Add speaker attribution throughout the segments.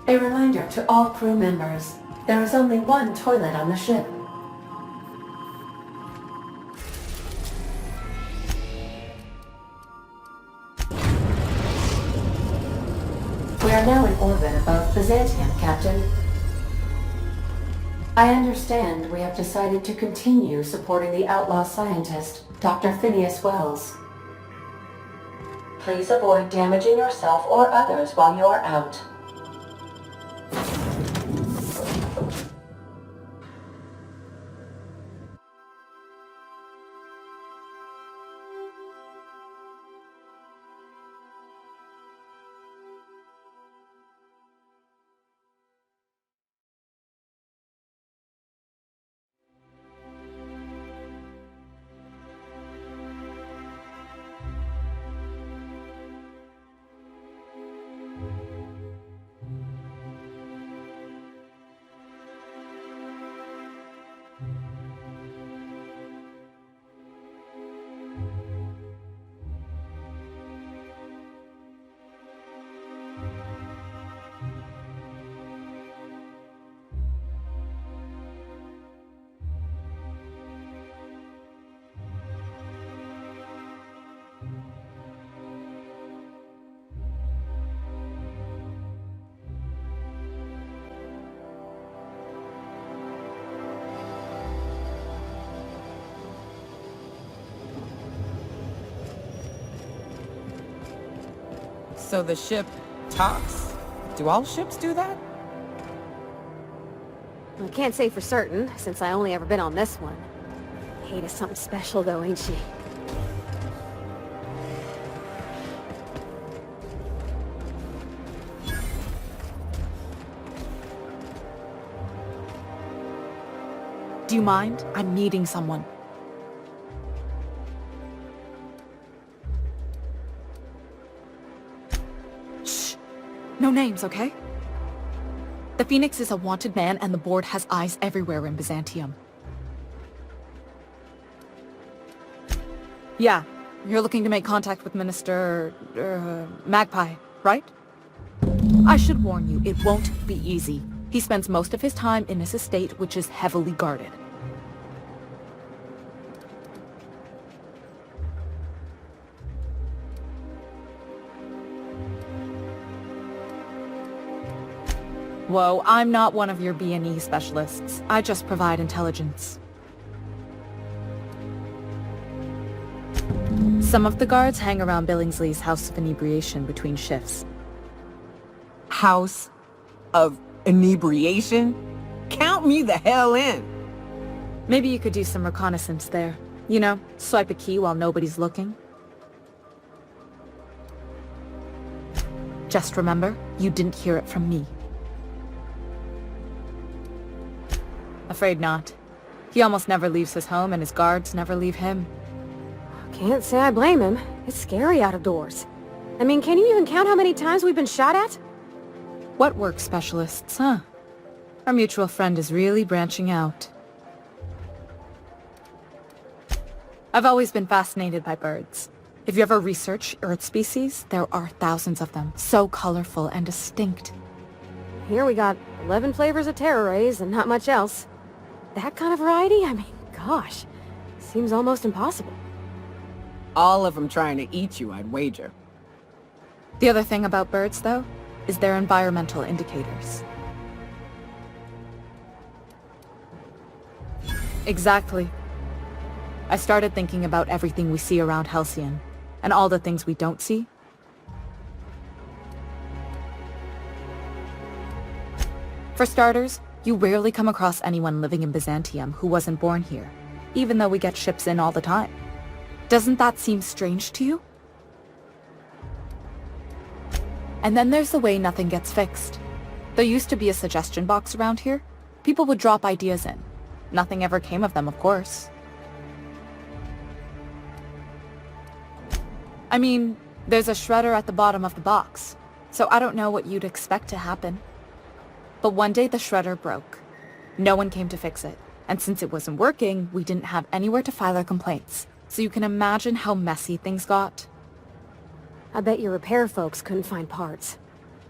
Speaker 1: A reminder to all crew members, there is only one toilet on the ship. We are now in orbit above Byzantium, Captain. I understand we have decided to continue supporting the outlaw scientist, Dr. Phineas Wells. Please avoid damaging yourself or others while you are out.
Speaker 2: So the ship talks? Do all ships do that?
Speaker 3: I can't say for certain, since I only ever been on this one. Kate is something special though, ain't she?
Speaker 4: Do you mind? I'm meeting someone. No names, okay? The Phoenix is a wanted man and the board has eyes everywhere in Byzantium. Yeah, you're looking to make contact with Minister... Magpie, right? I should warn you, it won't be easy. He spends most of his time in his estate, which is heavily guarded. Whoa, I'm not one of your B&E specialists. I just provide intelligence. Some of the guards hang around Billingsley's House of Inebriation between shifts.
Speaker 2: House of Inebriation? Count me the hell in!
Speaker 4: Maybe you could do some reconnaissance there. You know, swipe a key while nobody's looking. Just remember, you didn't hear it from me. Afraid not. He almost never leaves his home and his guards never leave him.
Speaker 3: Can't say I blame him. It's scary out of doors. I mean, can you even count how many times we've been shot at?
Speaker 4: What work specialists, huh? Our mutual friend is really branching out. I've always been fascinated by birds. If you ever research Earth species, there are thousands of them, so colorful and distinct.
Speaker 3: Here we got 11 flavors of terror rays and not much else. That kind of variety? I mean, gosh, seems almost impossible.
Speaker 2: All of them trying to eat you, I'd wager.
Speaker 4: The other thing about birds, though, is their environmental indicators. Exactly. I started thinking about everything we see around Halcyon, and all the things we don't see. For starters, you rarely come across anyone living in Byzantium who wasn't born here, even though we get ships in all the time. Doesn't that seem strange to you? And then there's the way nothing gets fixed. There used to be a suggestion box around here. People would drop ideas in. Nothing ever came of them, of course. I mean, there's a shredder at the bottom of the box, so I don't know what you'd expect to happen. But one day the shredder broke. No one came to fix it, and since it wasn't working, we didn't have anywhere to file our complaints. So you can imagine how messy things got.
Speaker 3: I bet your repair folks couldn't find parts.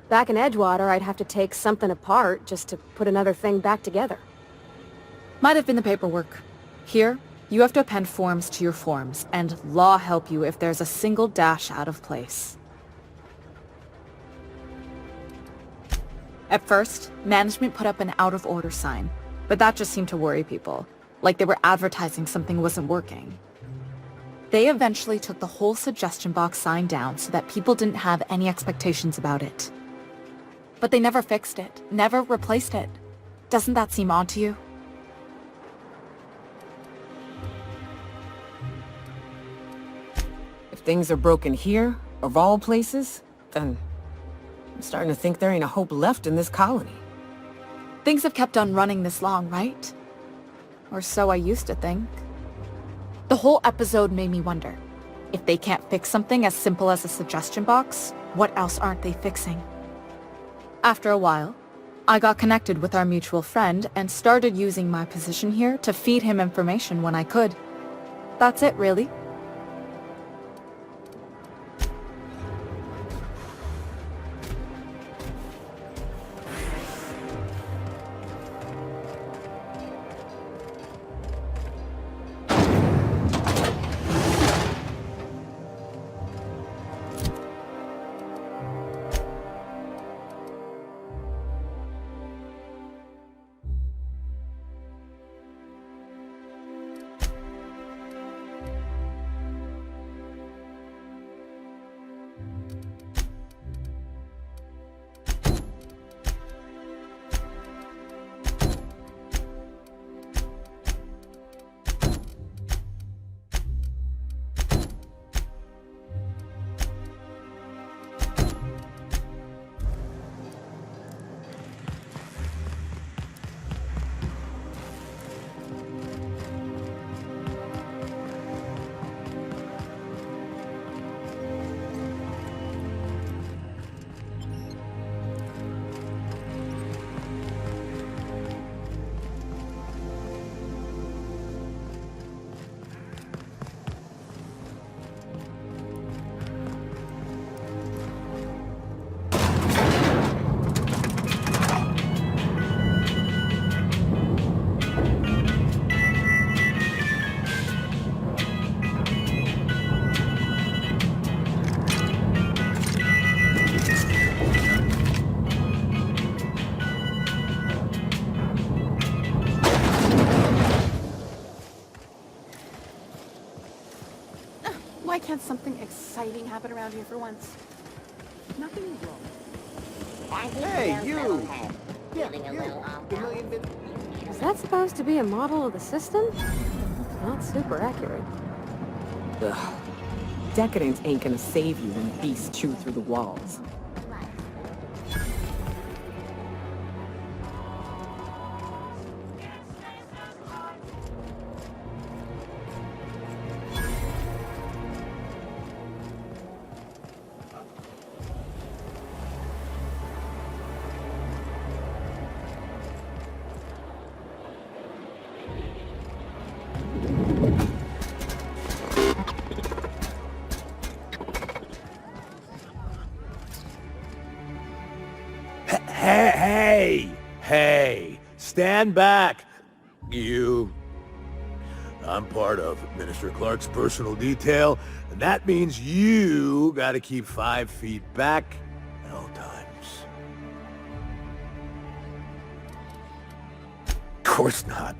Speaker 3: Back in Edgewater, I'd have to take something apart just to put another thing back together.
Speaker 4: Might have been the paperwork. Here, you have to append forms to your forms, and law help you if there's a single dash out of place. At first, management put up an out-of-order sign, but that just seemed to worry people, like they were advertising something wasn't working. They eventually took the whole suggestion box sign down so that people didn't have any expectations about it. But they never fixed it, never replaced it. Doesn't that seem odd to you?
Speaker 2: If things are broken here, of all places, then I'm starting to think there ain't a hope left in this colony.
Speaker 4: Things have kept on running this long, right? Or so I used to think. The whole episode made me wonder, if they can't fix something as simple as a suggestion box, what else aren't they fixing? After a while, I got connected with our mutual friend and started using my position here to feed him information when I could. That's it, really.
Speaker 5: Why can't something exciting happen around here for once? Nothing is wrong.
Speaker 6: Hey, you!
Speaker 5: Feeling a little off balance.
Speaker 3: Is that supposed to be a model of the system? Not super accurate.
Speaker 2: Ugh. Decadence ain't gonna save you when beasts chew through the walls.
Speaker 6: Hey, stand back, you. I'm part of Minister Clark's personal detail, and that means you gotta keep 5 feet back at all times. Of course not.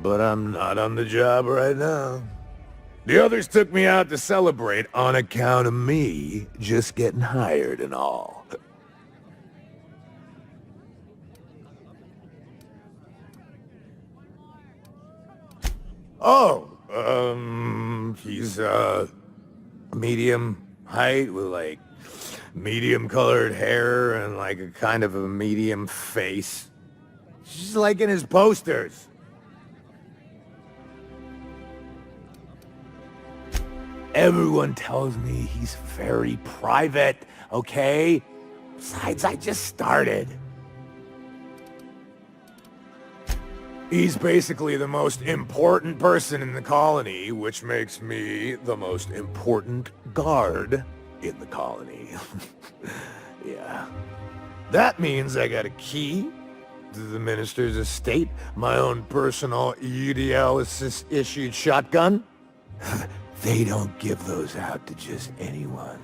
Speaker 6: But I'm not on the job right now. The others took me out to celebrate on account of me just getting hired and all. He's, medium height with, like, medium colored hair and, like, a kind of a medium face. Just like in his posters. Everyone tells me he's very private, okay? Besides, I just started. He's basically the most important person in the colony, which makes me the most important guard in the colony. Yeah. That means I got a key to the minister's estate, my own personal UDL-issued shotgun. They don't give those out to just anyone.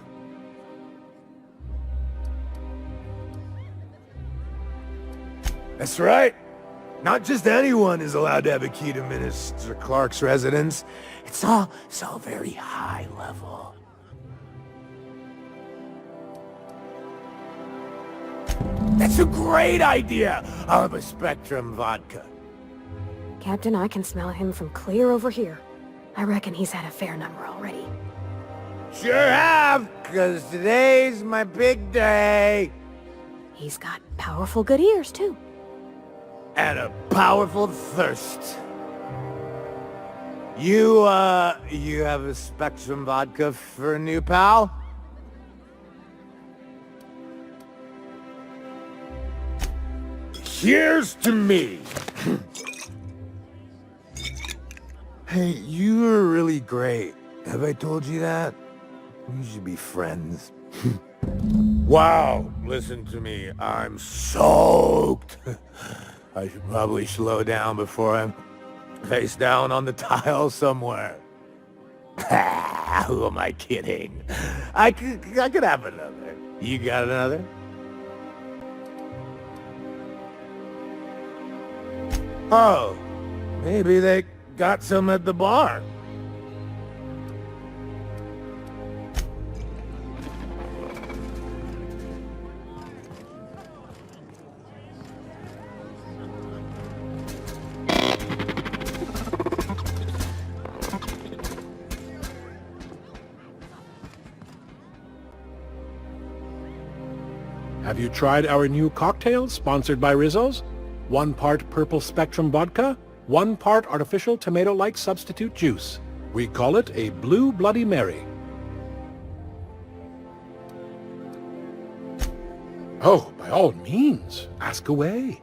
Speaker 6: That's right. Not just anyone is allowed to have a key to Minister Clark's residence. It's all very high level. That's a great idea! I'll have a Spectrum vodka.
Speaker 3: Captain, I can smell him from clear over here. I reckon he's had a fair number already.
Speaker 6: Sure have, 'cause today's my big day.
Speaker 3: He's got powerful good ears, too.
Speaker 6: And a powerful thirst. You have a Spectrum vodka for a new pal? Cheers to me! Hey, you were really great. Have I told you that? We should be friends. Wow, listen to me. I'm soaked. I should probably slow down before I'm face down on the tile somewhere. Who am I kidding? I could have another. You got another? Oh, maybe they got some at the bar.
Speaker 7: Have you tried our new cocktail sponsored by Rizzo's? 1 part purple Spectrum vodka, 1 part artificial tomato-like substitute juice. We call it a Blue Bloody Mary. Oh, by all means, ask away.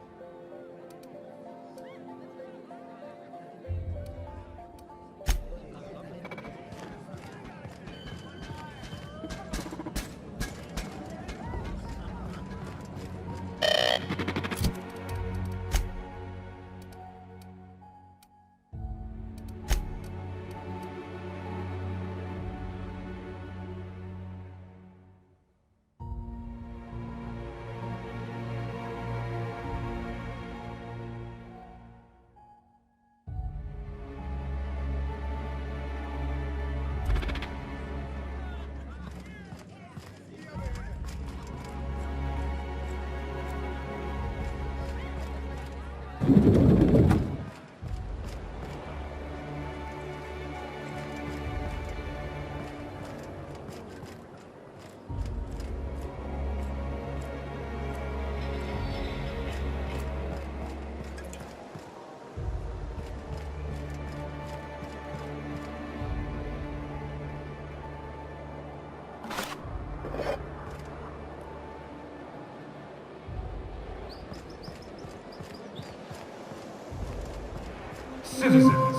Speaker 8: Citizens,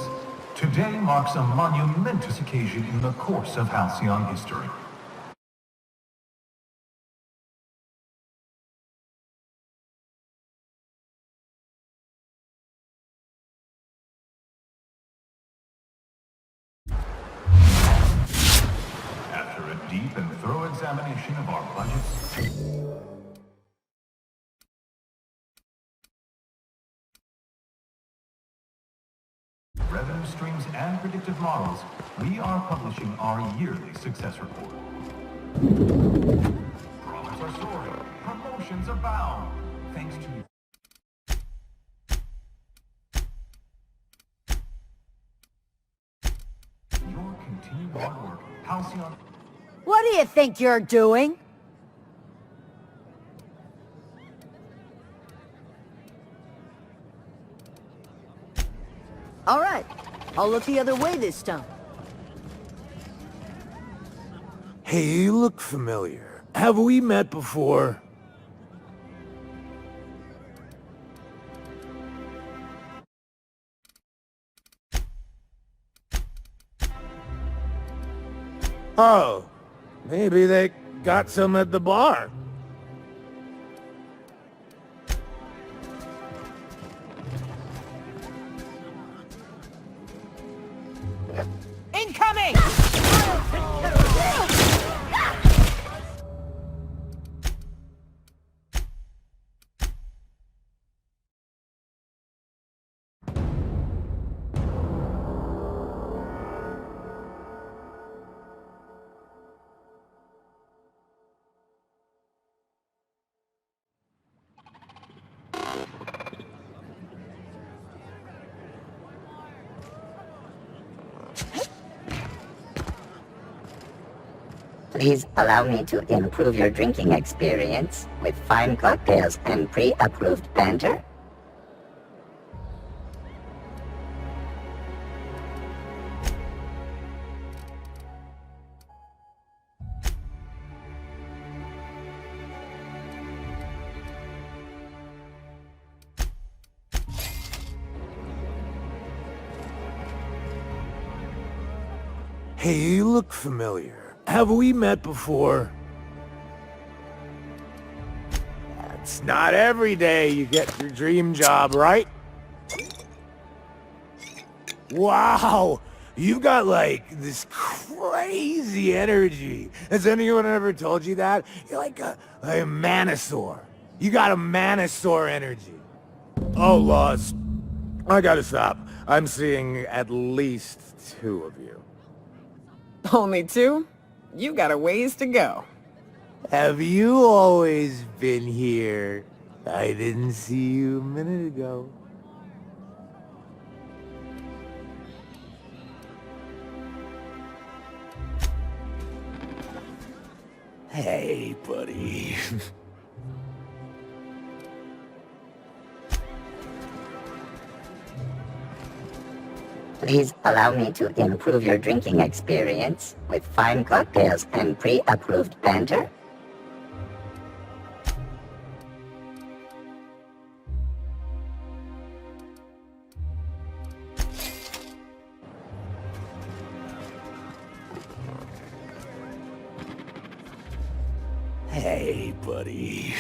Speaker 8: today marks a monumentous occasion in the course of Halcyon history. After a deep and thorough examination of our budgets, revenue streams, and predictive models, we are publishing our yearly success report. Profits are soaring, promotions abound, thanks to your continued hard work. Halcyon...
Speaker 9: What do you think you're doing? All right, I'll look the other way this time.
Speaker 6: Hey, you look familiar. Have we met before? Oh, maybe they got some at the bar.
Speaker 2: Incoming!
Speaker 10: Please allow me to improve your drinking experience with fine cocktails and pre-approved banter.
Speaker 6: Hey, you look familiar. Have we met before? It's not every day you get your dream job, right? Wow! You've got, like, this crazy energy. Has anyone ever told you that? You're like a manosaur. You got a manosaur energy. Oh, Lost. I gotta stop. I'm seeing at least 2 of you.
Speaker 2: Only 2? You got a ways to go.
Speaker 6: Have you always been here? I didn't see you a minute ago. Hey, buddy.
Speaker 10: Please allow me to improve your drinking experience with fine cocktails and pre-approved banter.
Speaker 6: Hey, buddy.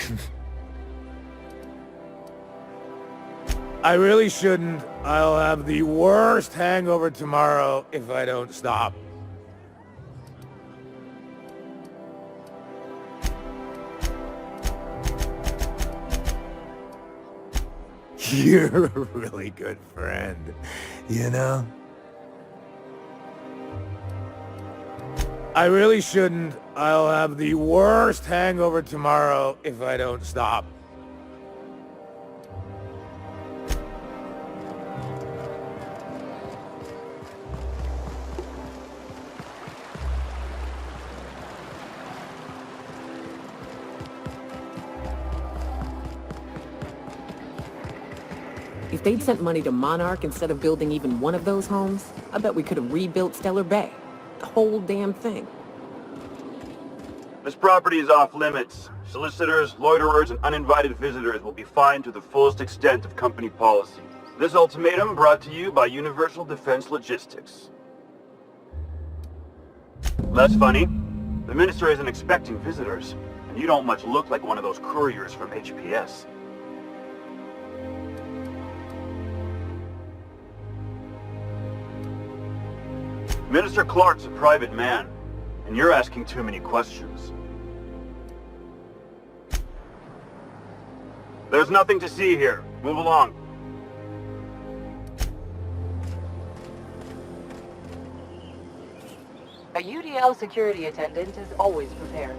Speaker 6: I really shouldn't. I'll have the worst hangover tomorrow if I don't stop. You're a really good friend, you know? I really shouldn't. I'll have the worst hangover tomorrow if I don't stop.
Speaker 2: If they'd sent money to Monarch instead of building even one of those homes, I bet we could have rebuilt Stellar Bay. The whole damn thing.
Speaker 11: This property is off limits. Solicitors, loiterers, and uninvited visitors will be fined to the fullest extent of company policy. This ultimatum brought to you by Universal Defense Logistics. Less funny, the minister isn't expecting visitors, and you don't much look like one of those couriers from HPS. Minister Clark's a private man, and you're asking too many questions. There's nothing to see here. Move along.
Speaker 1: A UDL security attendant is always prepared.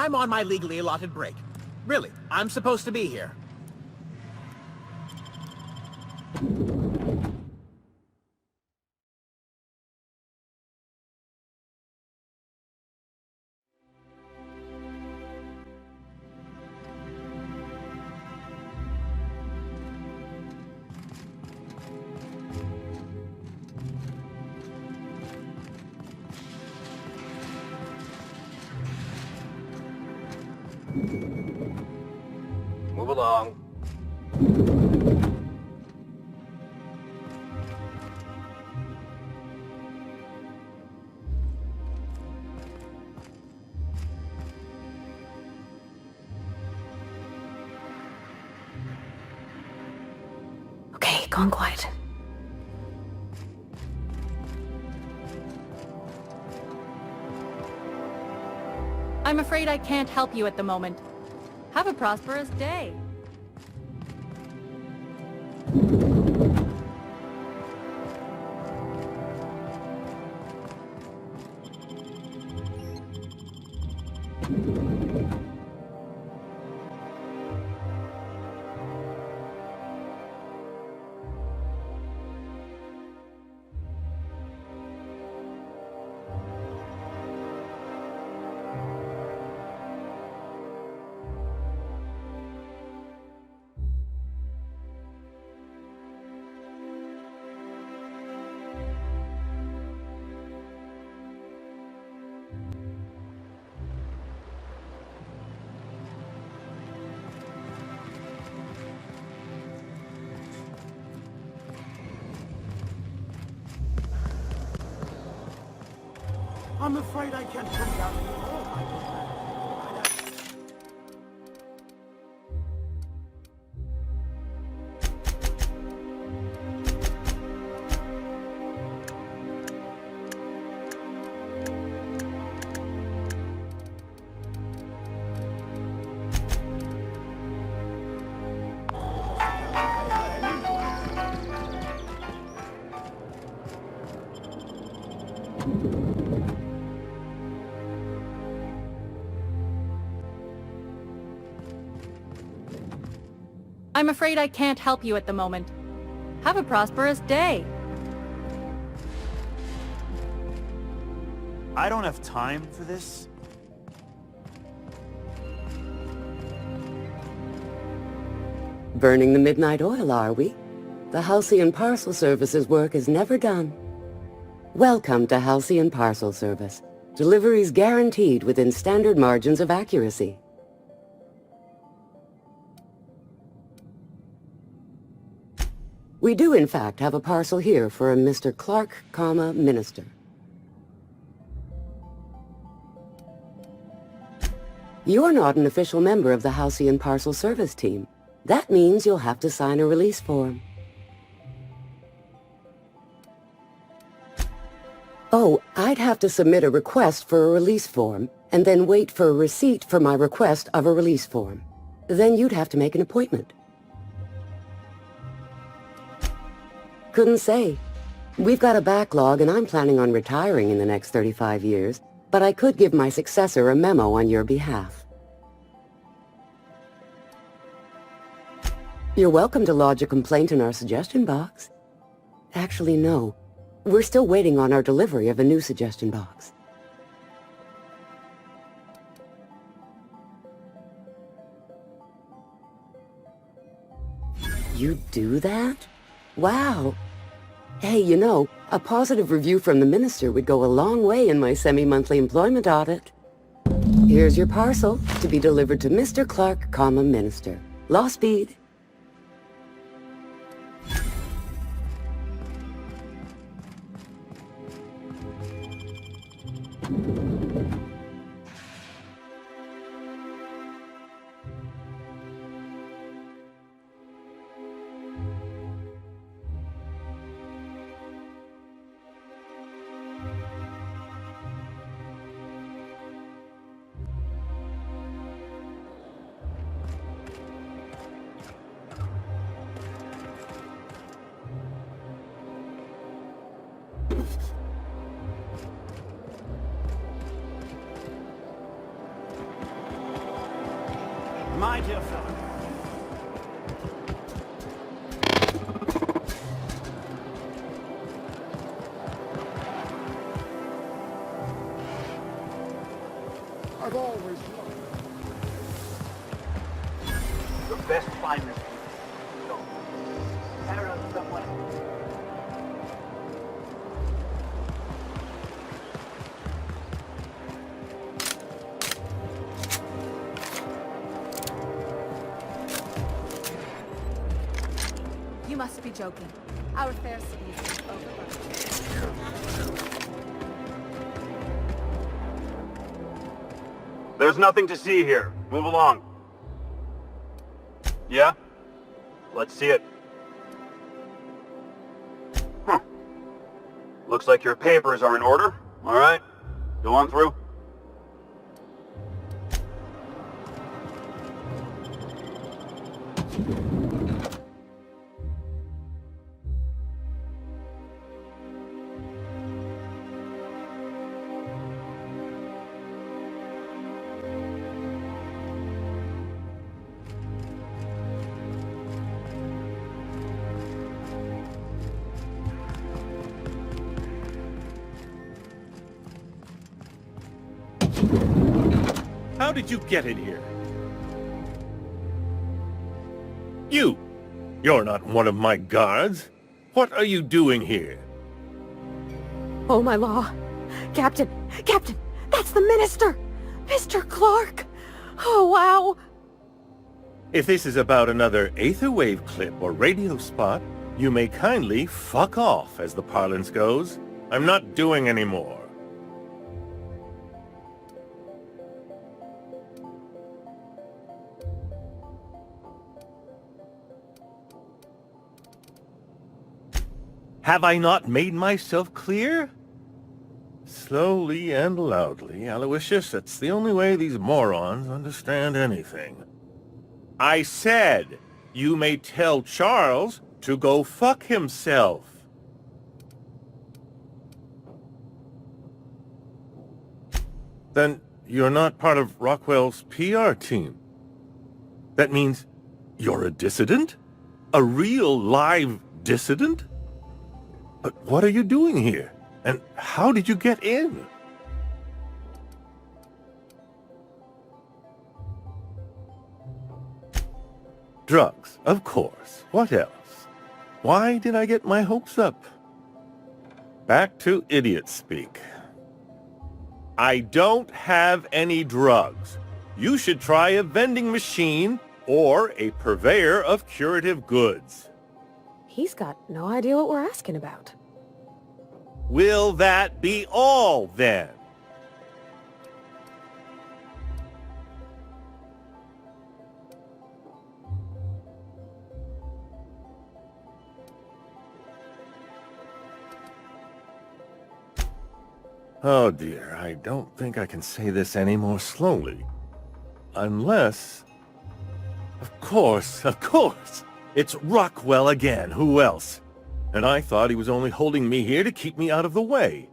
Speaker 12: I'm on my legally allotted break. Really, I'm supposed to be here.
Speaker 11: Move along.
Speaker 1: Okay, gone quiet.
Speaker 4: I'm afraid I can't help you at the moment. Have a prosperous day.
Speaker 12: I'm afraid I can't come down to you.
Speaker 4: I'm afraid I can't help you at the moment. Have a prosperous day.
Speaker 13: I don't have time for this.
Speaker 14: Burning the midnight oil, are we? The Halcyon Parcel Service's work is never done. Welcome to Halcyon Parcel Service. Deliveries guaranteed within standard margins of accuracy. We do, in fact, have a parcel here for a Mr. Clark, Minister. You're not an official member of the Halcyon Parcel Service team. That means you'll have to sign a release form. Oh, I'd have to submit a request for a release form, and then wait for a receipt for my request of a release form. Then you'd have to make an appointment. Couldn't say. We've got a backlog, and I'm planning on retiring in the next 35 years, but I could give my successor a memo on your behalf. You're welcome to lodge a complaint in our suggestion box. Actually, no. We're still waiting on our delivery of a new suggestion box. You do that? Wow. Hey, you know, a positive review from the minister would go a long way in my semi-monthly employment audit. Here's your parcel to be delivered to Mr. Clark, Minister. Law speed.
Speaker 12: My dear fellow. I've always loved
Speaker 11: The best climbers. So, pattern on someone.
Speaker 4: You must be joking. Our fair city is overrun.
Speaker 11: There's nothing to see here. Move along. Yeah? Let's see it. Huh. Looks like your papers are in order. All right. Go on through.
Speaker 15: How did you get in here? You're not one of my guards. What are you doing here?
Speaker 3: Oh, my law. Captain! Captain! That's the minister! Mr. Clark! Oh, wow!
Speaker 15: If this is about another Aetherwave clip or radio spot, you may kindly fuck off, as the parlance goes. I'm not doing any more. Have I not made myself clear? Slowly and loudly, Aloysius. That's the only way these morons understand anything. I said, you may tell Charles to go fuck himself. Then you're not part of Rockwell's PR team. That means you're a dissident? A real live dissident? But what are you doing here? And how did you get in? Drugs, of course. What else? Why did I get my hopes up? Back to idiot speak. I don't have any drugs. You should try a vending machine or a purveyor of curative goods.
Speaker 3: He's got no idea what we're asking about.
Speaker 15: Will that be all, then? Oh dear, I don't think I can say this any more slowly. Unless... Of course! It's Rockwell again, who else? And I thought he was only holding me here to keep me out of the way.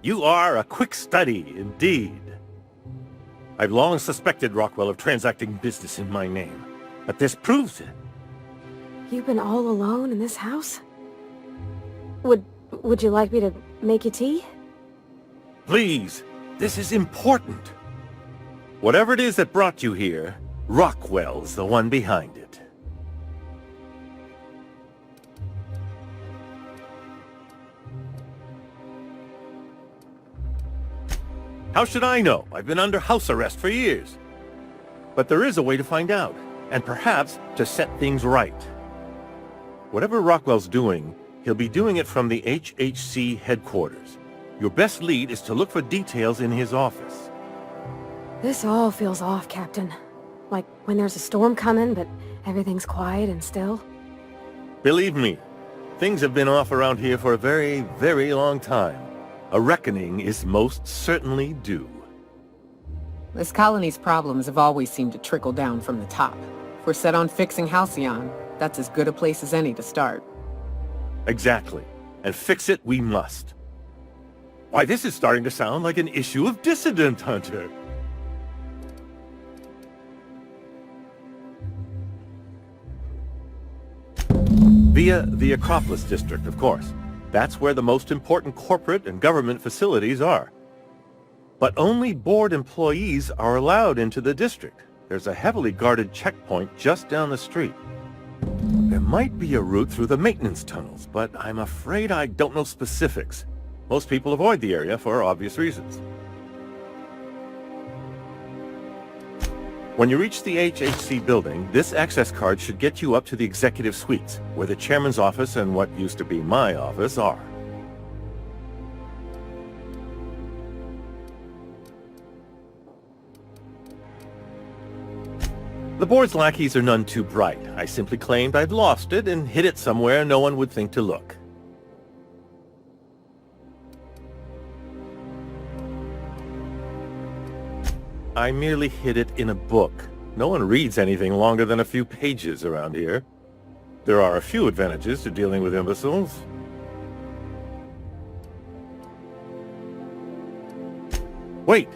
Speaker 15: You are a quick study, indeed. I've long suspected Rockwell of transacting business in my name, but this proves it.
Speaker 3: You've been all alone in this house? Would you like me to make you tea?
Speaker 15: Please, this is important. Whatever it is that brought you here, Rockwell's the one behind it. How should I know? I've been under house arrest for years. But there is a way to find out, and perhaps to set things right. Whatever Rockwell's doing, he'll be doing it from the HHC headquarters. Your best lead is to look for details in his office.
Speaker 3: This all feels off, Captain. Like when there's a storm coming, but everything's quiet and still.
Speaker 15: Believe me, things have been off around here for a very, very long time. A reckoning is most certainly due.
Speaker 2: This colony's problems have always seemed to trickle down from the top. If we're set on fixing Halcyon, that's as good a place as any to start.
Speaker 15: Exactly. and fix it we must. Why, this is starting to sound like an issue of Dissident Hunter. Via the Acropolis District, of course. That's where the most important corporate and government facilities are. But only board employees are allowed into the district. There's a heavily guarded checkpoint just down the street. There might be a route through the maintenance tunnels, but I'm afraid I don't know specifics. Most people avoid the area for obvious reasons. When you reach the HHC building, this access card should get you up to the executive suites, where the chairman's office and what used to be my office are. The board's lackeys are none too bright. I simply claimed I'd lost it and hid it somewhere no one would think to look. I merely hid it in a book. No one reads anything longer than a few pages around here. There are a few advantages to dealing with imbeciles. Wait!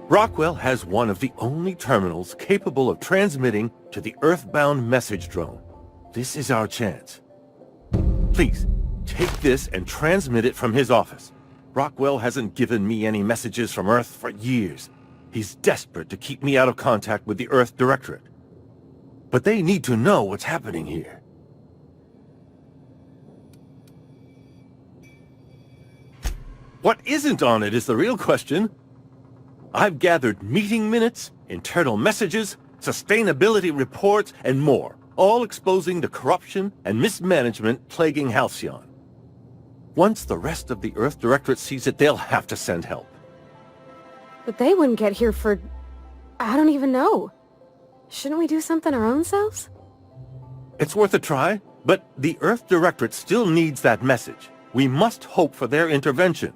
Speaker 15: Rockwell has one of the only terminals capable of transmitting to the Earthbound message drone. This is our chance. Please, take this and transmit it from his office. Rockwell hasn't given me any messages from Earth for years. He's desperate to keep me out of contact with the Earth Directorate. But they need to know what's happening here. What isn't on it is the real question. I've gathered meeting minutes, internal messages, sustainability reports, and more, all exposing the corruption and mismanagement plaguing Halcyon. Once the rest of the Earth Directorate sees it, they'll have to send help.
Speaker 3: But they wouldn't get here for... I don't even know. Shouldn't we do something our own selves?
Speaker 15: It's worth a try, but the Earth Directorate still needs that message. We must hope for their intervention.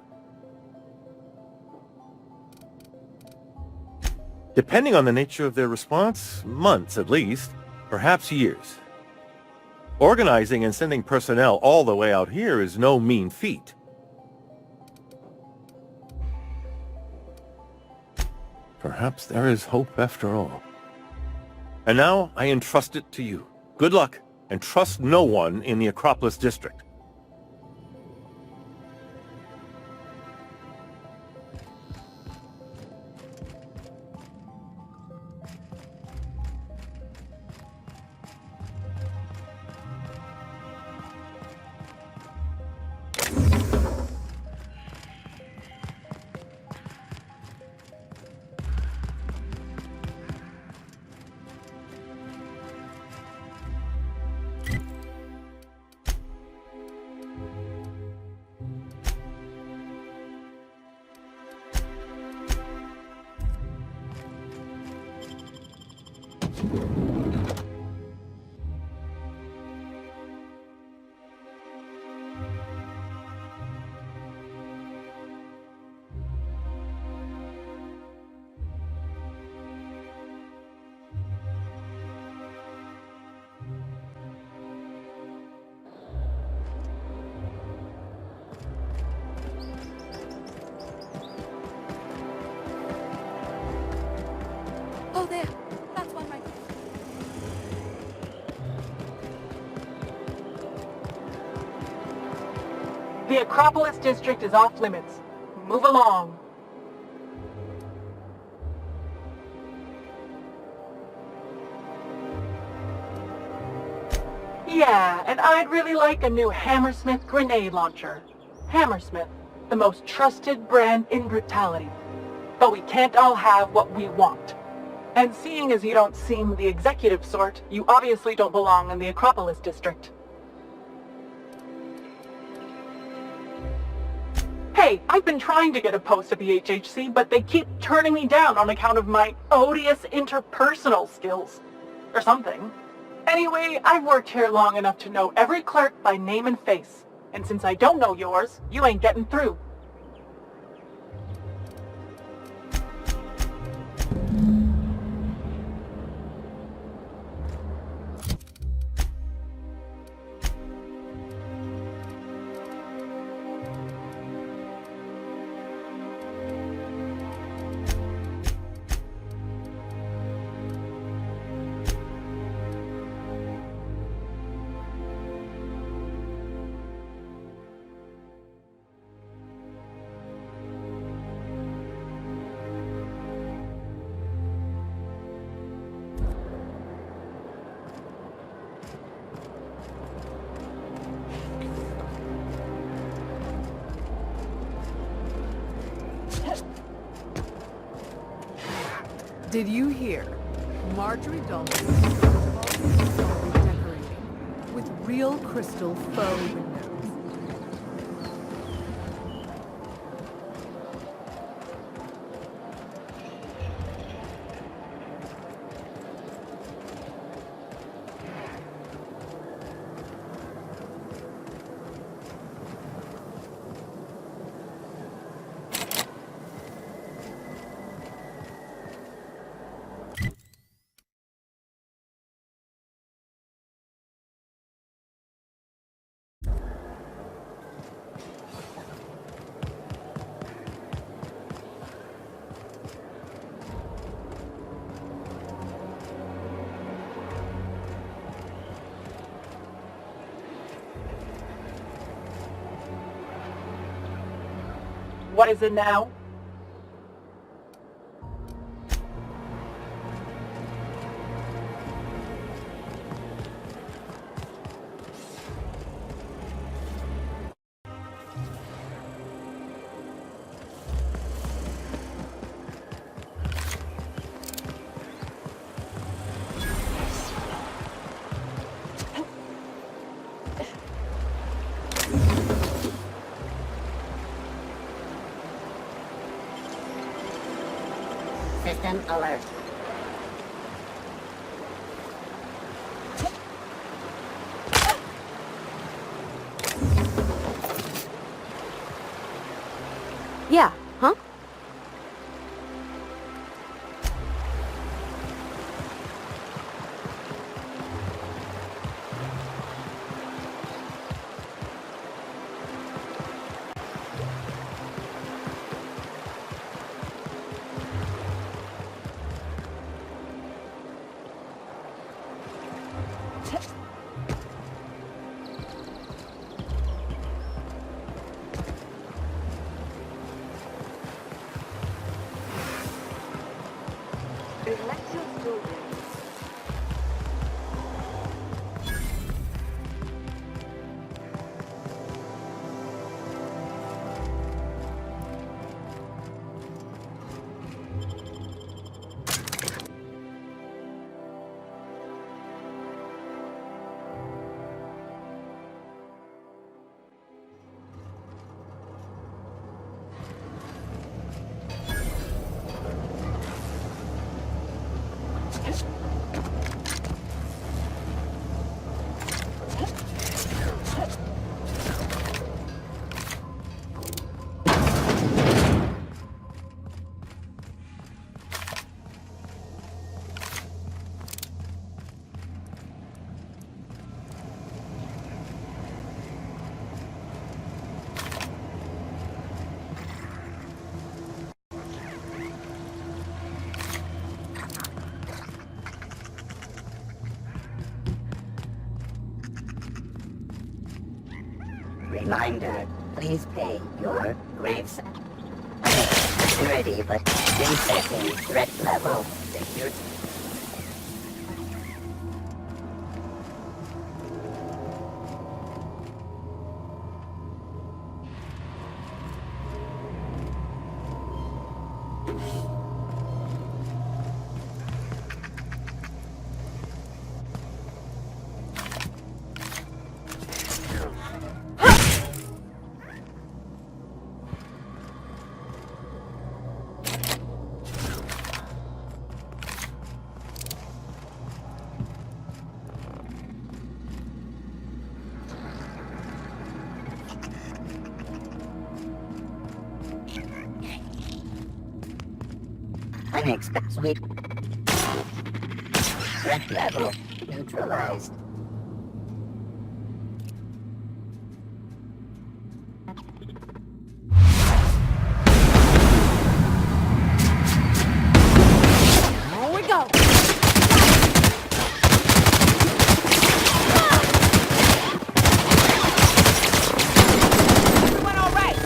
Speaker 15: Depending on the nature of their response, months at least, perhaps years. Organizing and sending personnel all the way out here is no mean feat. Perhaps there is hope after all. And now I entrust it to you. Good luck, and trust no one in the Acropolis District.
Speaker 5: Oh, there. That's one right.
Speaker 16: The Acropolis District is off limits. Move along. Yeah, and I'd really like a new Hammersmith grenade launcher. Hammersmith, the most trusted brand in brutality. But we can't all have what we want. And seeing as you don't seem the executive sort, you obviously don't belong in the Acropolis District. Hey, I've been trying to get a post at the HHC, but they keep turning me down on account of my odious interpersonal skills. Or something. Anyway, I've worked here long enough to know every clerk by name and face. And since I don't know yours, you ain't getting through.
Speaker 17: Did you hear? Marjorie Dalton is decorating with real crystal faux windows.
Speaker 16: What is it now?
Speaker 10: System alert.
Speaker 3: Yeah, huh?
Speaker 10: Reminder, please pay your grave security, but resetting threat level. Secure. Unexpected. Threat level neutralized.
Speaker 3: Here we go.
Speaker 2: Everyone all right?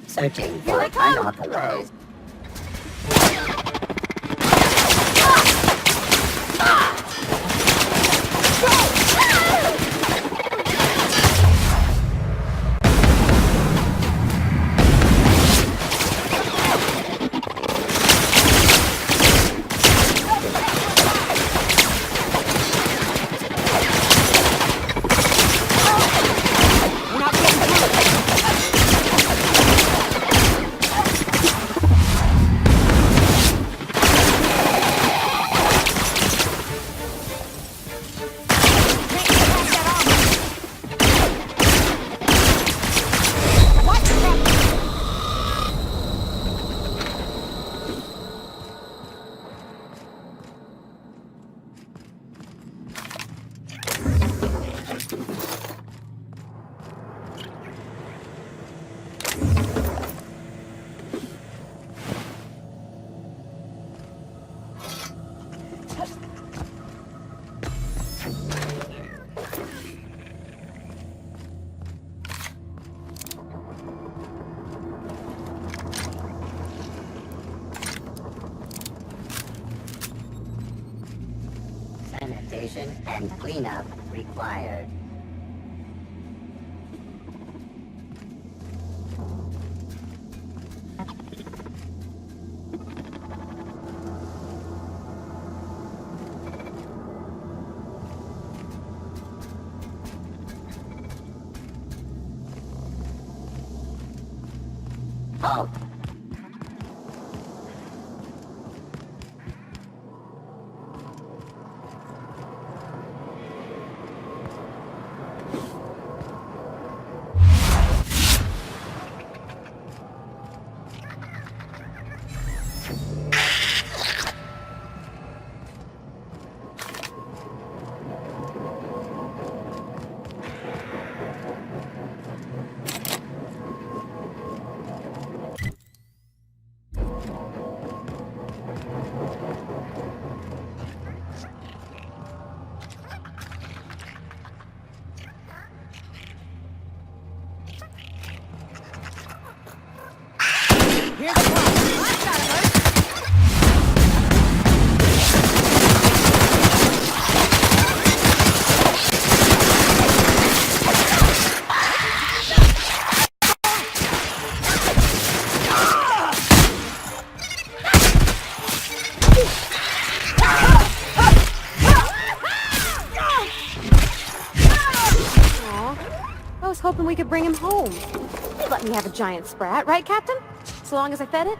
Speaker 10: Searching for unauthorized. excavation and cleanup required. Halt!
Speaker 3: I was hoping we could bring him home. You'd let me have a giant sprat, right, Captain? So long as I fed it?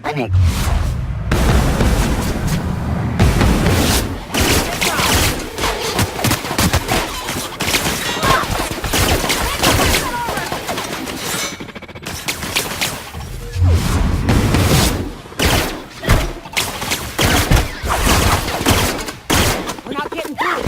Speaker 10: Panic.
Speaker 3: We're not getting through.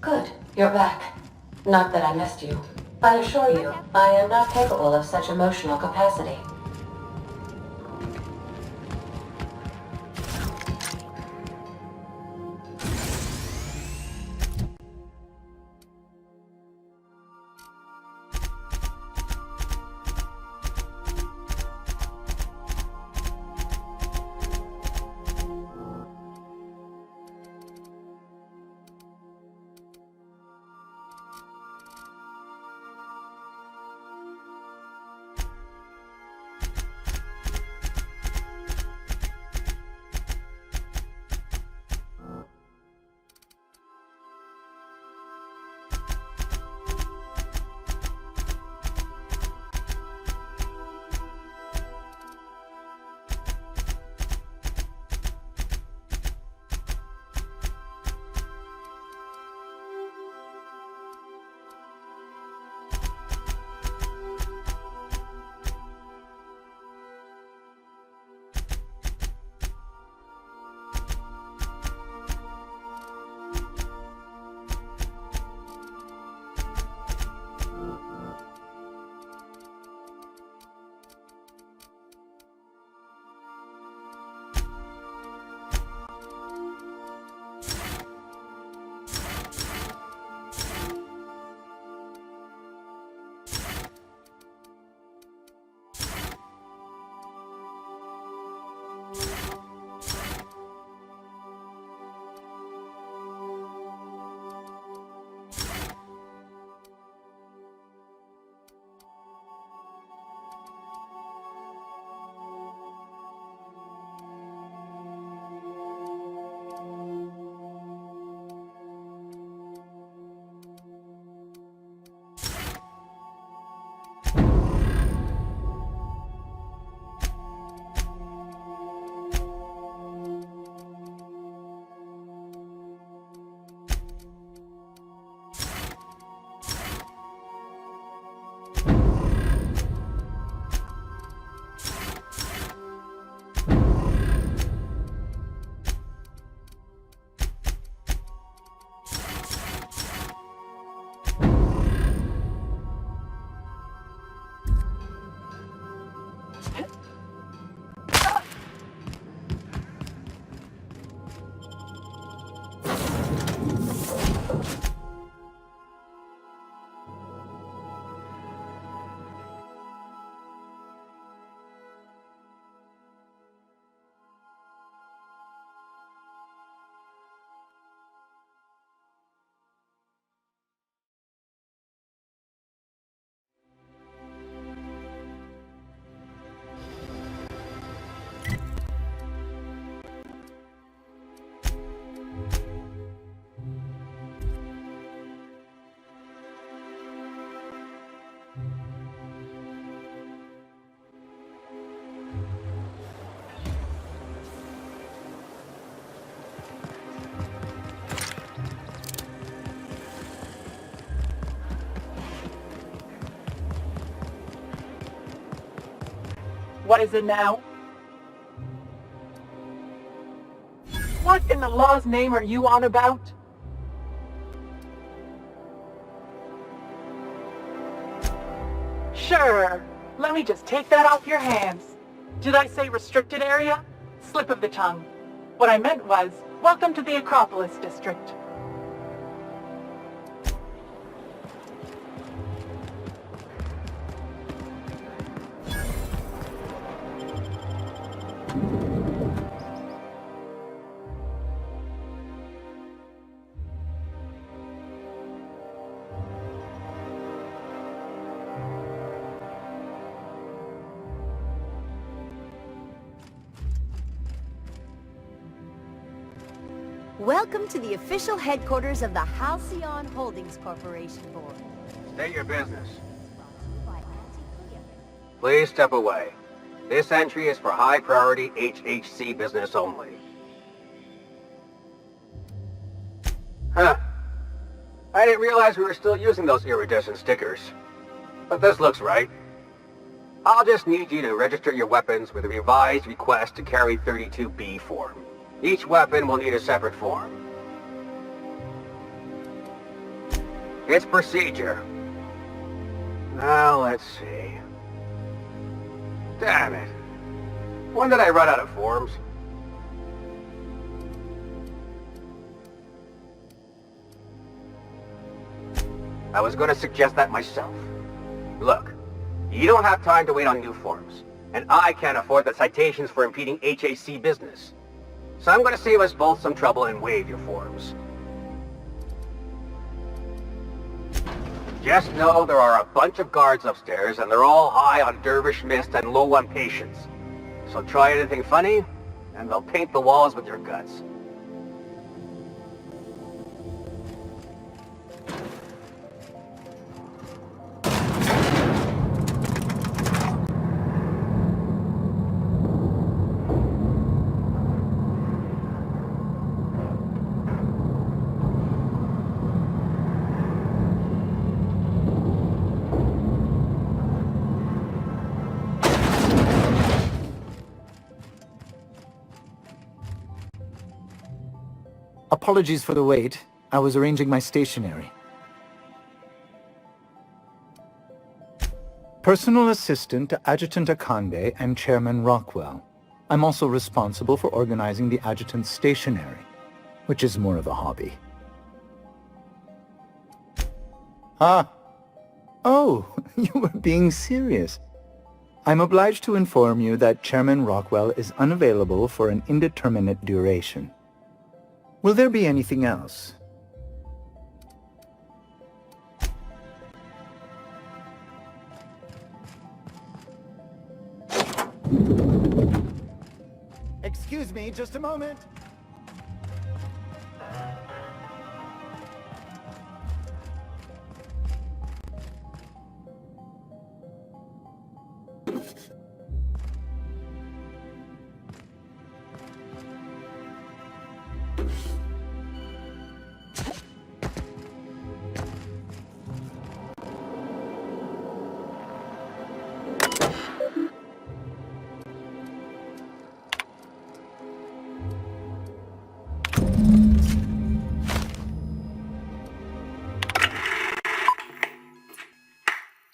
Speaker 1: Good, you're back. Not that I missed you. I assure you, I am not capable of such emotional capacity.
Speaker 16: What is it now? What in the law's name are you on about? Sure. Let me just take that off your hands. Did I say restricted area? Slip of the tongue. What I meant was, welcome to the Acropolis District.
Speaker 9: Welcome to the official headquarters of the Halcyon Holdings Corporation Board.
Speaker 18: State your business. Please step away. This entry is for high-priority HHC business only. Huh. I didn't realize we were still using those iridescent stickers. But this looks right. I'll just need you to register your weapons with a revised request to carry 32B form. Each weapon will need a separate form. It's procedure. Now, let's see. Damn it. When did I run out of forms? I was going to suggest that myself. Look, you don't have time to wait on new forms, and I can't afford the citations for impeding HAC business. So I'm going to save us both some trouble and waive your forms. Just know there are a bunch of guards upstairs, and they're all high on dervish mist and low on patience. So try anything funny, and they'll paint the walls with your guts.
Speaker 19: Apologies for the wait. I was arranging my stationery. Personal assistant to Adjutant Akande and Chairman Rockwell. I'm also responsible for organizing the adjutant's stationery, which is more of a hobby. Ah. Oh, you were being serious. I'm obliged to inform you that Chairman Rockwell is unavailable for an indeterminate duration. Will there be anything else? Excuse me, just a moment.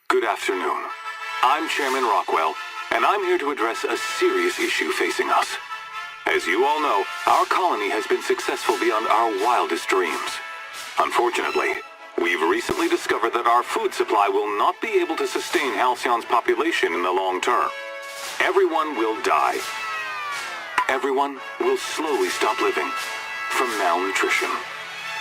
Speaker 20: Good afternoon. I'm Chairman Rockwell, and I'm here to address a serious issue facing us. As you all know, our colony has been successful beyond our wildest dreams. Unfortunately, we've recently discovered that our food supply will not be able to sustain Halcyon's population in the long term. Everyone will die. Everyone will slowly stop living from malnutrition.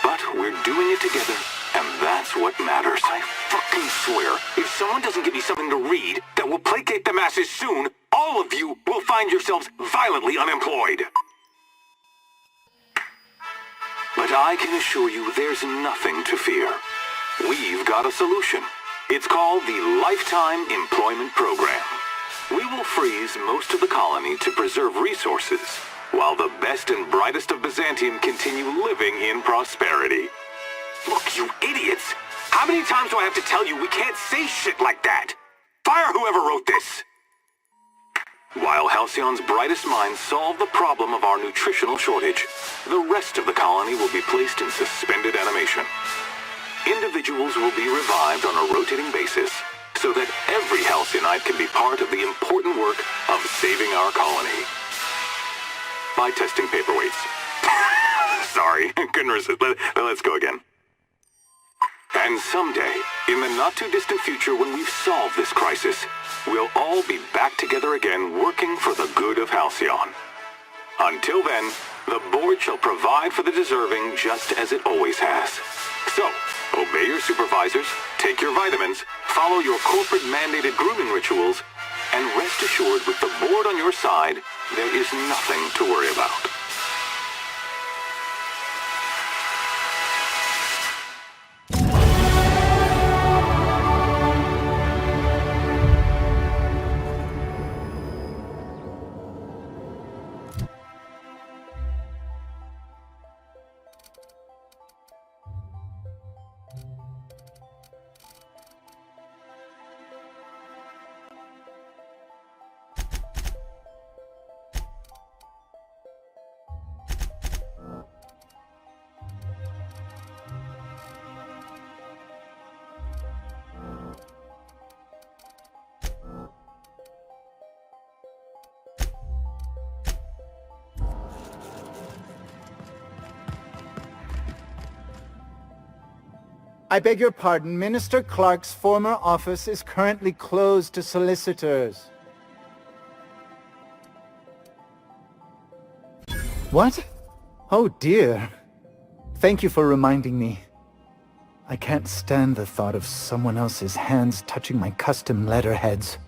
Speaker 20: But we're doing it together, and that's what matters. I fucking swear, if someone doesn't give me something to read that will placate the masses soon, all of you will find yourselves violently unemployed. But I can assure you there's nothing to fear. We've got a solution. It's called the Lifetime Employment Program. We will freeze most of the colony to preserve resources, while the best and brightest of Byzantium continue living in prosperity. Look, you idiots! How many times do I have to tell you we can't say shit like that? Fire whoever wrote this! While Halcyon's brightest minds solve the problem of our nutritional shortage, the rest of the colony will be placed in suspended animation. Individuals will be revived on a rotating basis so that every Halcyonite can be part of the important work of saving our colony. By testing paperweights. Sorry, couldn't resist. Let's go again. And someday, in the not-too-distant future when we've solved this crisis, we'll all be back together again working for the good of Halcyon. Until then, the board shall provide for the deserving just as it always has. So, obey your supervisors, take your vitamins, follow your corporate-mandated grooming rituals, and rest assured with the board on your side, there is nothing to worry about.
Speaker 19: I beg your pardon, Minister Clark's former office is currently closed to solicitors. What? Oh dear. Thank you for reminding me. I can't stand the thought of someone else's hands touching my custom letterheads.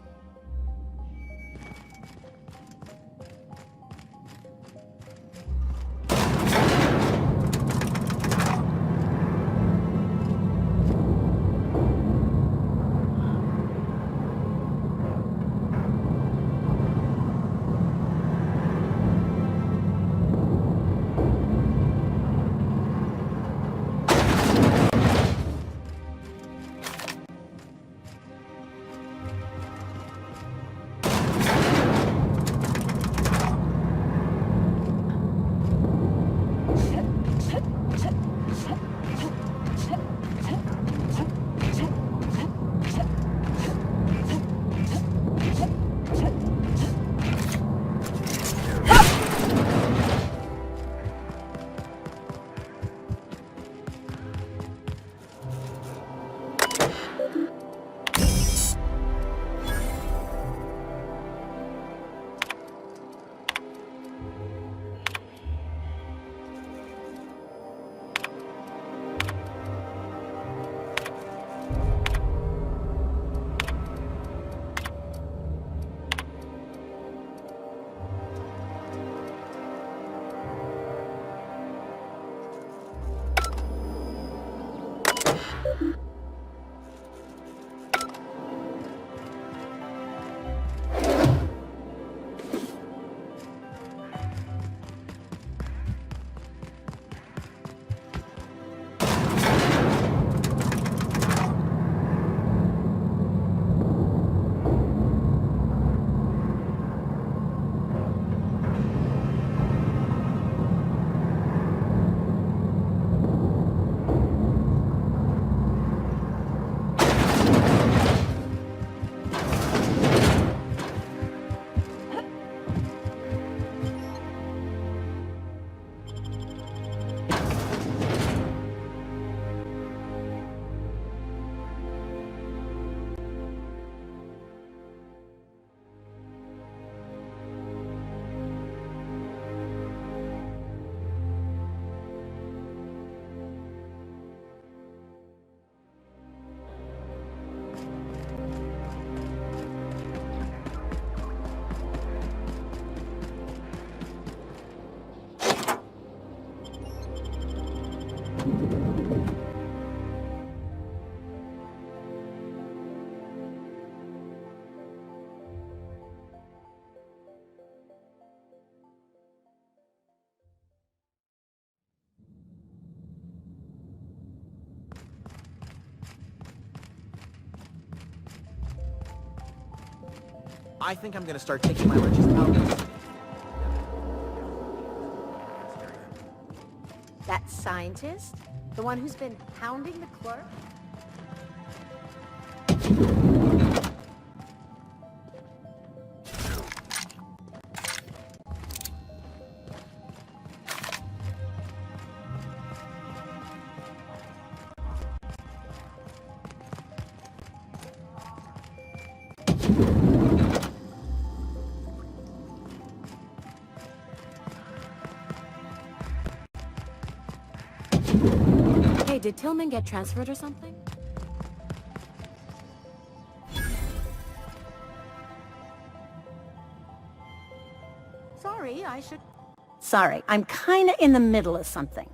Speaker 13: I think I'm gonna start taking my lunches out.
Speaker 9: That scientist? The one who's been hounding the clerk?
Speaker 3: Hey, did Tillman get transferred or something?
Speaker 9: Sorry, I should... Sorry, I'm kinda in the middle of something.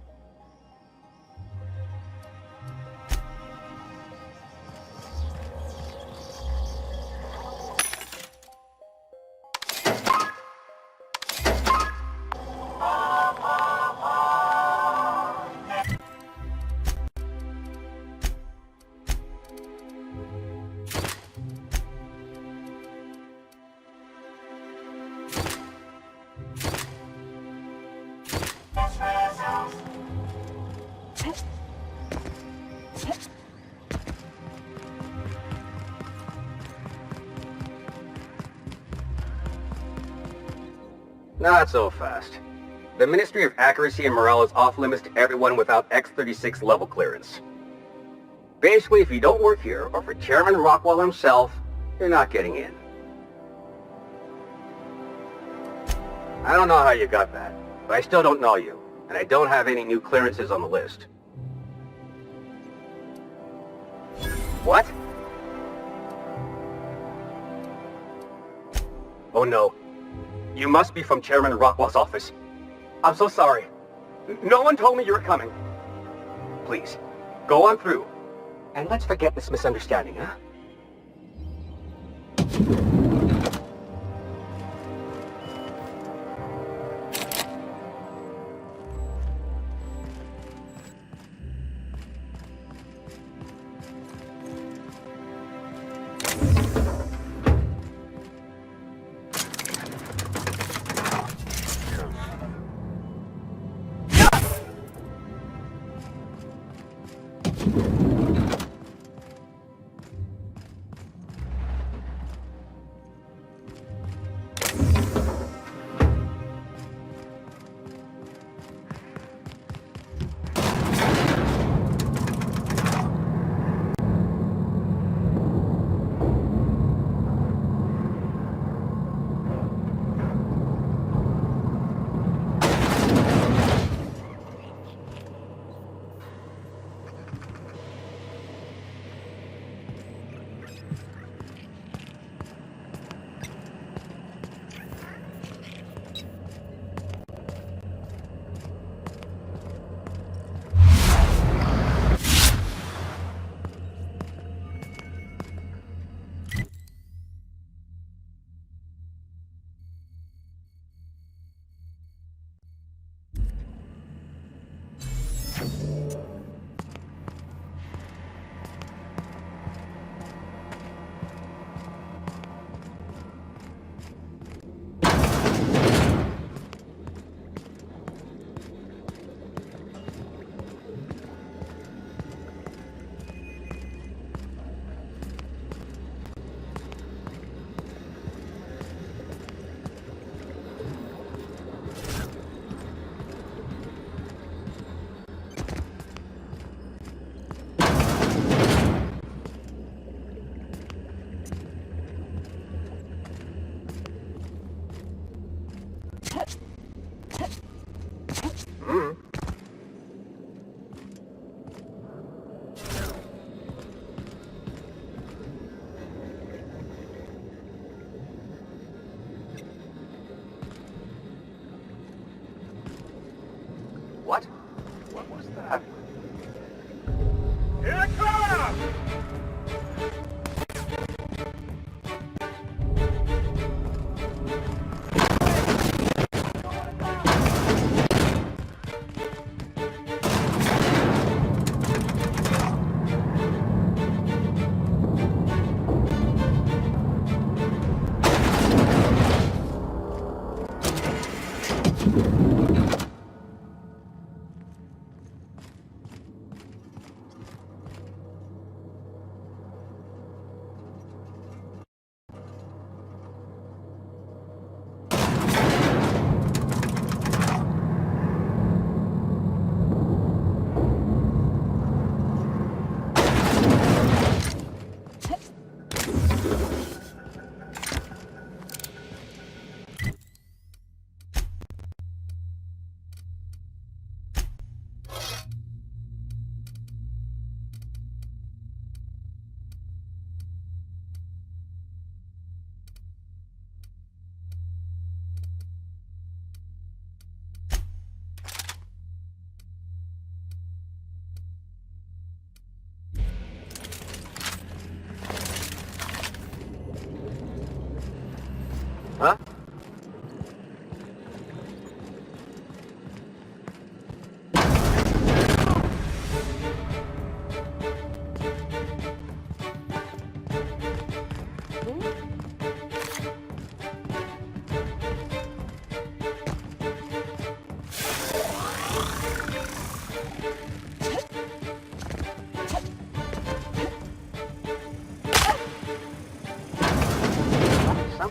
Speaker 18: Not so fast. The Ministry of Accuracy and Morale is off limits to everyone without X-36 level clearance. Basically, if you don't work here, or for Chairman Rockwell himself, you're not getting in. I don't know how you got that, but I still don't know you, and I don't have any new clearances on the list. What? Oh no. You must be from Chairman Rockwell's office. I'm so sorry. No one told me you were coming. Please, go on through. And let's forget this misunderstanding, huh?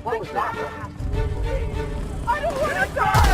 Speaker 16: like that. I don't want to die!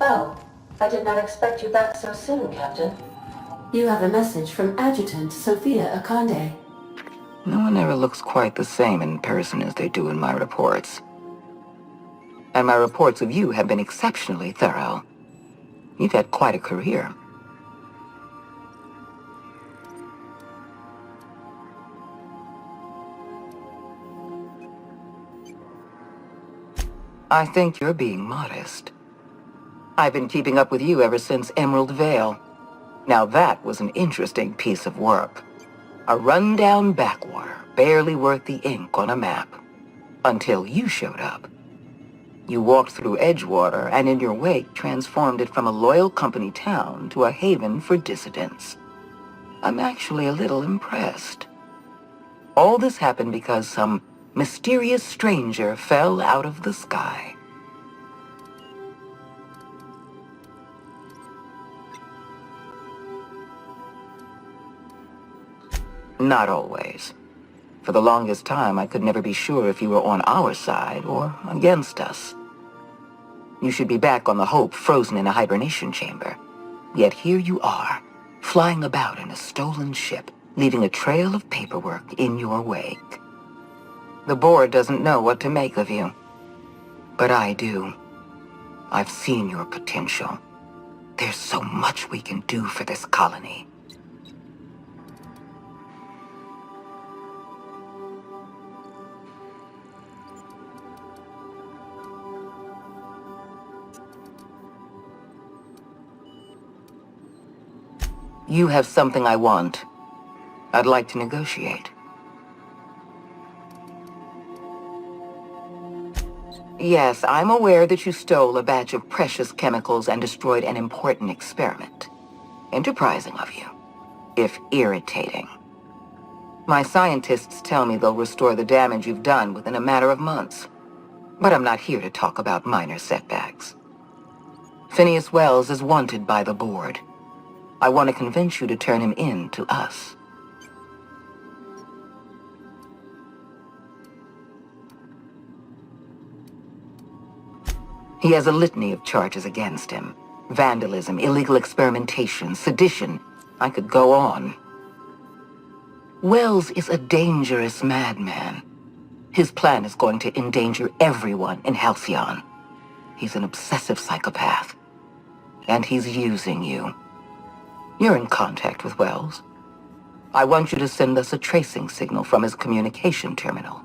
Speaker 1: Oh, I did not expect you back so soon, Captain. You have a message from Adjutant Sophia Akande.
Speaker 21: No one ever looks quite the same in person as they do in my reports. And my reports of you have been exceptionally thorough. You've had quite a career. I think you're being modest. I've been keeping up with you ever since Emerald Vale. Now that was an interesting piece of work. A rundown backwater, barely worth the ink on a map. Until you showed up. You walked through Edgewater and in your wake transformed it from a loyal company town to a haven for dissidents. I'm actually a little impressed. All this happened because some mysterious stranger fell out of the sky. Not always. For the longest time, I could never be sure if you were on our side or against us. You should be back on the Hope, frozen in a hibernation chamber. Yet here you are, flying about in a stolen ship, leaving a trail of paperwork in your wake. The board doesn't know what to make of you. But I do. I've seen your potential. There's so much we can do for this colony. You have something I want. I'd like to negotiate. Yes, I'm aware that you stole a batch of precious chemicals and destroyed an important experiment. Enterprising of you, if irritating. My scientists tell me they'll restore the damage you've done within a matter of months. But I'm not here to talk about minor setbacks. Phineas Wells is wanted by the board. I want to convince you to turn him in to us. He has a litany of charges against him. Vandalism, illegal experimentation, sedition. I could go on. Wells is a dangerous madman. His plan is going to endanger everyone in Halcyon. He's an obsessive psychopath. And he's using you. You're in contact with Wells. I want you to send us a tracing signal from his communication terminal.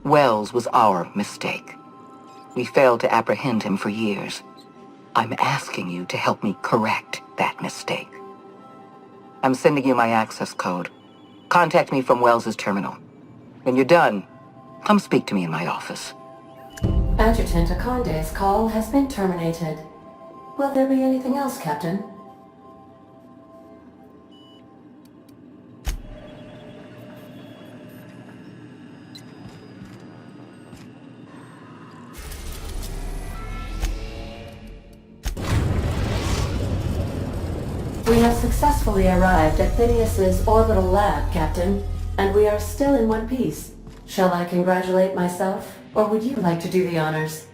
Speaker 21: Wells was our mistake. We failed to apprehend him for years. I'm asking you to help me correct that mistake. I'm sending you my access code. Contact me from Wells's terminal. When you're done, come speak to me in my office.
Speaker 1: Adjutant Akonde's call has been terminated. Will there be anything else, Captain? We have successfully arrived at Phineas's orbital lab, Captain, and we are still in one piece. Shall I congratulate myself, or would you like to do the honors?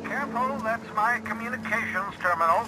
Speaker 12: Careful, that's my communications terminal.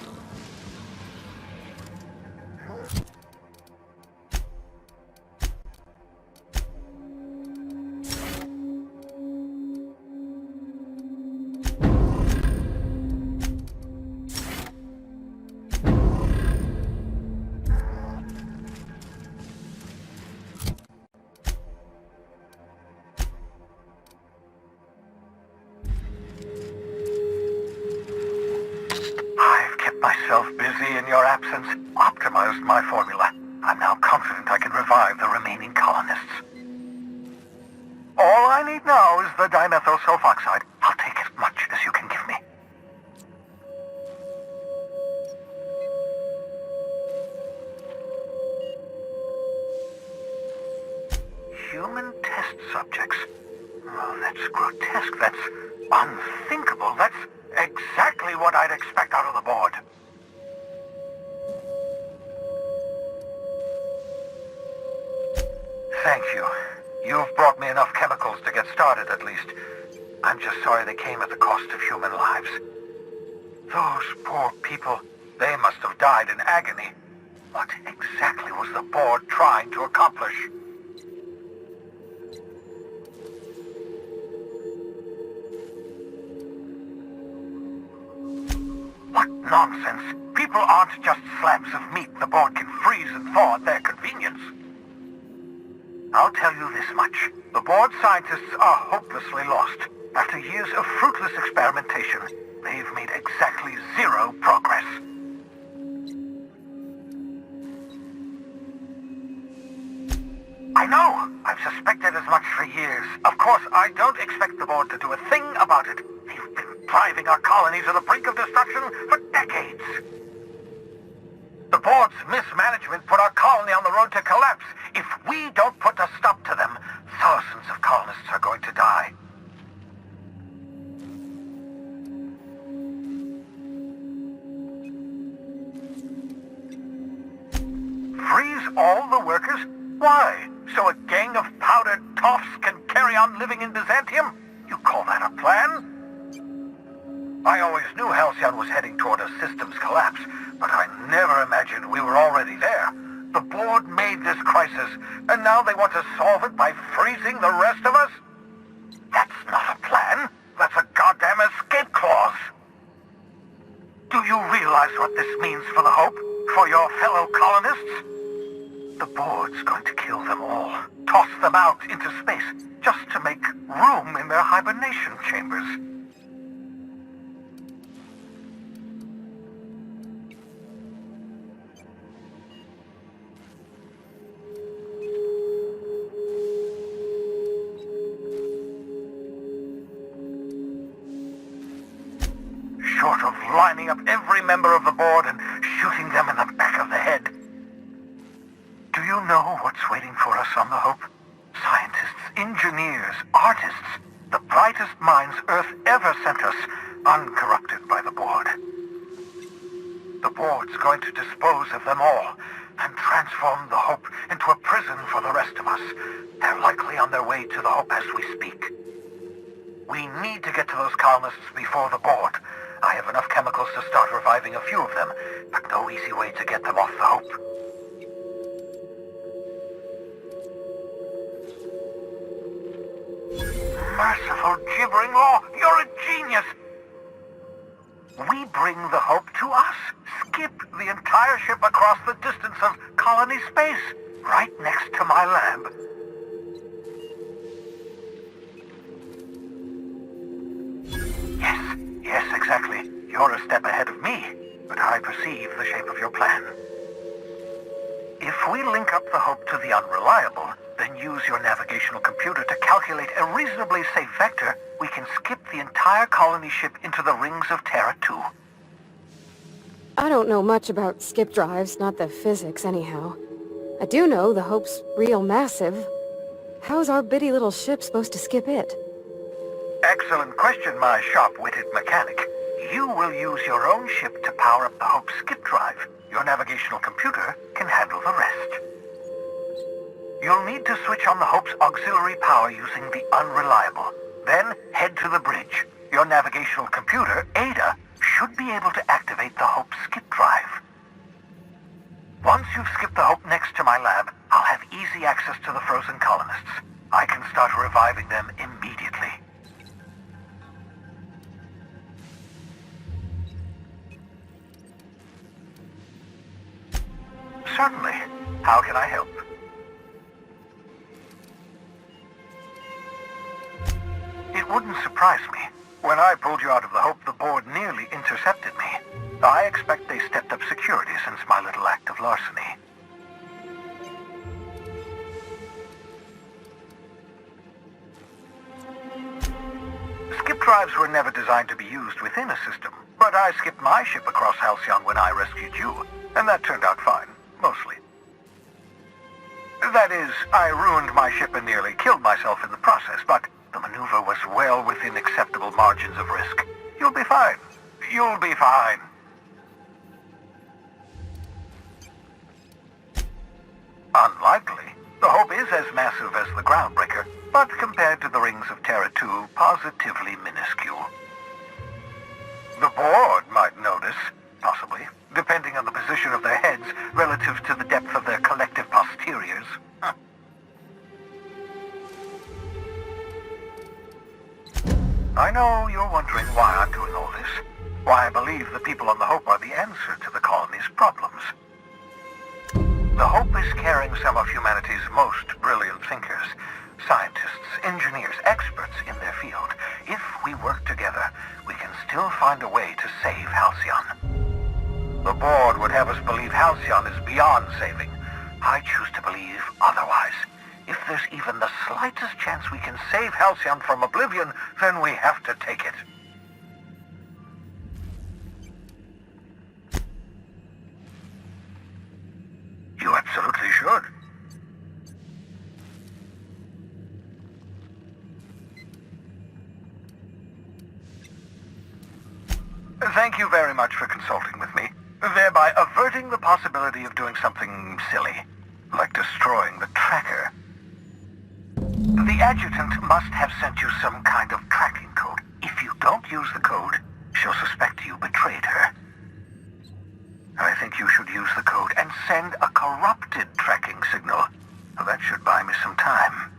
Speaker 12: Myself busy in your absence, optimized my formula. I'm now confident I can revive the remaining colonists. All I need now is the dimethyl sulfoxide. I'll take as much as you can give me. Human test subjects. Oh, that's grotesque. That's unthinkable. That's exactly what I'd expect out of the board. Thank you. You've brought me enough chemicals to get started, at least. I'm just sorry they came at the cost of human lives. Those poor people, they must have died in agony. What exactly was the board trying to accomplish? What nonsense! People aren't just slabs of meat the board can freeze and thaw at their convenience. I'll tell you this much. The board scientists are hopelessly lost. After years of fruitless experimentation, they've made exactly zero progress. I know! I've suspected as much for years. Of course, I don't expect the board to do a thing about it. They've been driving our colony to the brink of destruction for decades. The board's mismanagement put our colony on the road to collapse. If we don't put a stop to them, thousands of colonists are going to die. Freeze all the workers? Why? So a gang of powdered toffs can carry on living in Byzantium? You call that a plan? I always knew Halcyon was heading toward a systems collapse, but I never imagined we were already there. The board made this crisis, and now they want to solve it by freezing the rest of us? That's not a plan. That's a goddamn escape clause. Do you realize what this means for the Hope? For your fellow colonists? The board's going to kill them all. Toss them out into space, just to make room in their hibernation chambers. Short of lining up every member of the board and shooting them in the back of the head. Do you know what's waiting for us on the Hope? Scientists, engineers, artists, the brightest minds Earth ever sent us, uncorrupted by the board. The board's going to dispose of them all and transform the Hope into a prison for the rest of us. They're likely on their way to the Hope as we speak. We need to get to those colonists before the board. I have enough chemicals to start reviving a few of them, but no easy way to get them off the Hope. Merciful gibbering law, you're a genius! We bring the Hope to us, skip the entire ship across the distance of colony space, right next to my lab. Yes, exactly. You're a step ahead of me, but I perceive the shape of your plan. If we link up the Hope to the Unreliable, then use your navigational computer to calculate a reasonably safe vector, we can skip the entire colony ship into the rings of Terra 2.
Speaker 3: I don't know much about skip drives, not the physics anyhow. I do know the Hope's real massive. How's our bitty little ship supposed to skip it?
Speaker 12: Excellent question, my sharp-witted mechanic. You will use your own ship to power up the Hope's skip drive. Your navigational computer can handle the rest. You'll need to switch on the Hope's auxiliary power using the Unreliable. Then head to the bridge. Your navigational computer, Ada, should be able to activate the Hope's skip drive. Once you've skipped the Hope next to my lab, I'll have easy access to the frozen colonists. I can start reviving them immediately. Certainly. How can I help? It wouldn't surprise me. When I pulled you out of the Hope, the board nearly intercepted me. I expect they stepped up security since my little act of larceny. Skip drives were never designed to be used within a system, but I skipped my ship across Halcyon when I rescued you, and that turned out fine, mostly. That is, I ruined my ship and nearly killed myself in the process, but the maneuver was well within acceptable margins of risk. You'll be fine. You'll be fine. Unlikely. The Hope is as massive as the Groundbreaker, but compared to the Rings of Terra 2, positively minuscule. The board might notice, possibly, depending on the position of their heads relative to the depth of their collective posteriors. Huh. I know you're wondering why I'm doing all this, why I believe the people on the Hope are the answer to the colony's problems. The Hope is carrying some of humanity's most brilliant thinkers, scientists, engineers, experts in their field. If we work together, we can still find a way to save Halcyon. The board would have us believe Halcyon is beyond saving. I choose to believe otherwise. If there's even the slightest chance we can save Halcyon from oblivion, then we have to take it. You absolutely should. Thank you very much for consulting with me, thereby averting the possibility of doing something silly, like destroying the tracker. The adjutant must have sent you some kind of tracking code. If you don't use the code, she'll suspect you betrayed her. I think you should use the code and send a corrupted tracking signal. That should buy me some time.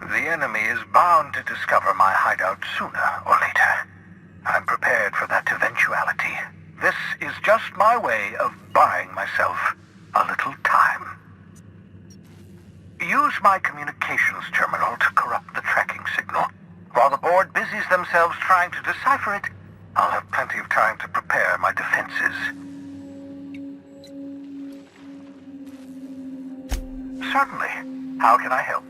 Speaker 12: The enemy is bound to discover my hideout sooner or later. I'm prepared for that eventuality. This is just my way of buying myself a little time. Use my communications terminal to corrupt the tracking signal. While the board busies themselves trying to decipher it, I'll have plenty of time to prepare my defenses. Certainly. How can I help?